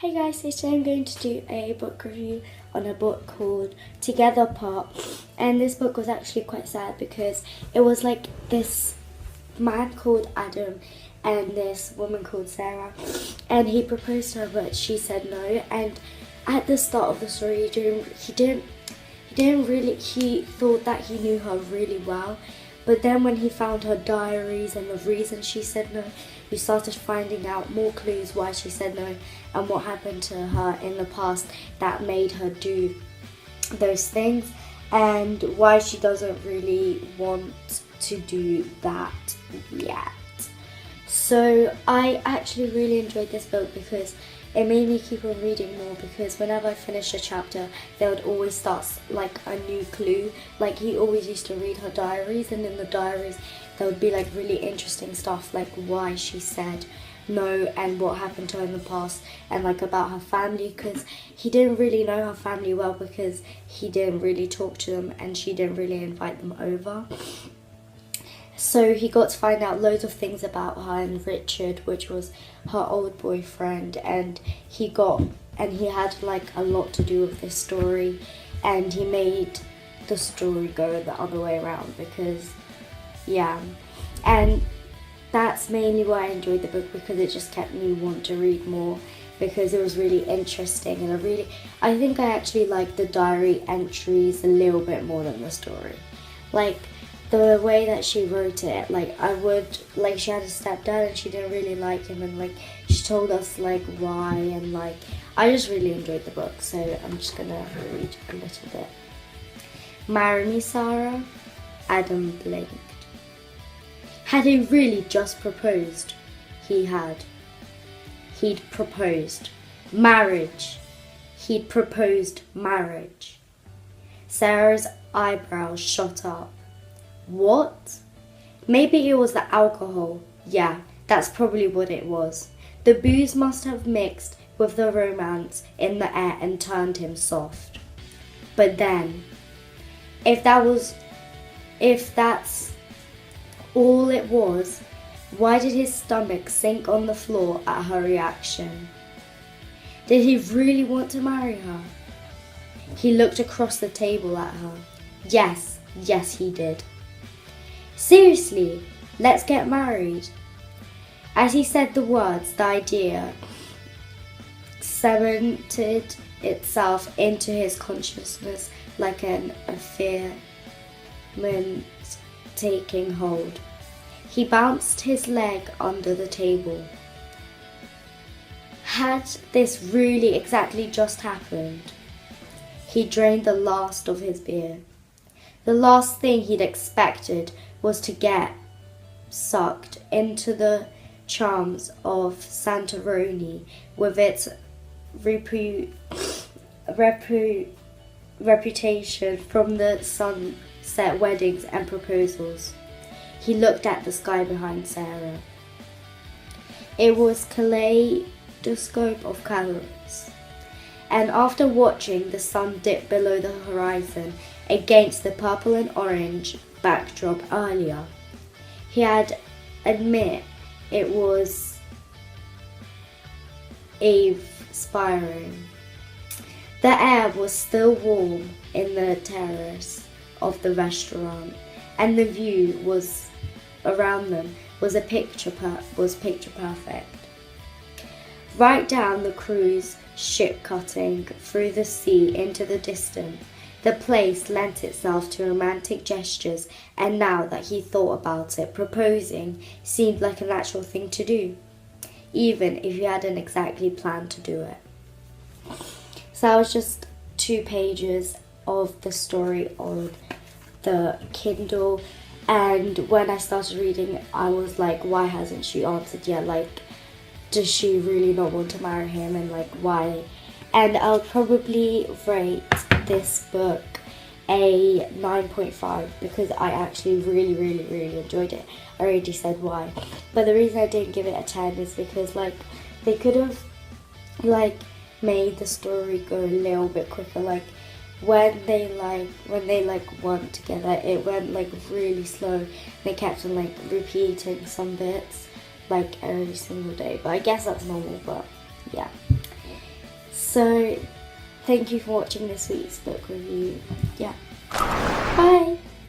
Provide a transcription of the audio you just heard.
Hey guys, so today I'm going to do a book review on a book called Together Apart, and this book was actually quite sad because it was like this man called Adam and this woman called Sarah, and he proposed to her but she said no. And at the start of the story he thought that he knew her really well, but then when he found her diaries and the reason she said no, we started finding out more clues why she said no and what happened to her in the past that made her do those things, and why she doesn't really want to do that yet. So I actually really enjoyed this book because it made me keep on reading more, because whenever I finished a chapter there would always start like a new clue. Like he always used to read her diaries, and in the diaries there would be like really interesting stuff, like why she said no and what happened to her in the past, and like about her family, because he didn't really know her family well because he didn't really talk to them and she didn't really invite them over. So he got to find out loads of things about her and Richard, which was her old boyfriend, and he had like a lot to do with this story, and he made the story go the other way around because and that's mainly why I enjoyed the book, because it just kept me want to read more, because it was really interesting, and I think I actually liked the diary entries a little bit more than the story. Like the way that she wrote it, she had a stepdad and she didn't really like him, and like she told us like why, and like I just really enjoyed the book, so I'm just gonna read a little bit. Marry me, Sarah. Adam blinked. Had he really just proposed? He had. He'd proposed marriage. He'd proposed marriage. Sarah's eyebrows shot up. What? Maybe it was the alcohol. Yeah, that's probably what it was. The booze must have mixed with the romance in the air and turned him soft. But then, if that's all it was, why did his stomach sink on the floor at her reaction? Did he really want to marry her? He looked across the table at her. Yes, he did. Seriously, let's get married. As he said the words, the idea cemented itself into his consciousness like an affirmation taking hold. He bounced his leg under the table. Had this really exactly just happened? He drained the last of his beer. The last thing he'd expected was to get sucked into the charms of Santorini with its reputation from the sunset weddings and proposals. He looked at the sky behind Sarah. It was a kaleidoscope of colours, and after watching the sun dip below the horizon against the purple and orange backdrop earlier, he had admit it was awe-inspiring. The air was still warm in the terrace of the restaurant, and the view was around them was picture perfect. Right down the cruise ship cutting through the sea into the distance, the place lent itself to romantic gestures, and now that he thought about it, proposing seemed like a natural thing to do, even if he hadn't exactly planned to do it. So that was just 2 pages of the story on the Kindle, and when I started reading I was like, why hasn't she answered yet? Like, does she really not want to marry him, and like why? And I'll probably rate this book a 9.5 because I actually really enjoyed it. I already said why, but the reason I didn't give it a 10 is because like they could have like made the story go a little bit quicker. Like when they weren't together, it went like really slow. They kept on like repeating some bits like every single day, but I guess that's normal. But yeah, So thank you for watching this week's book review. Yeah. Bye!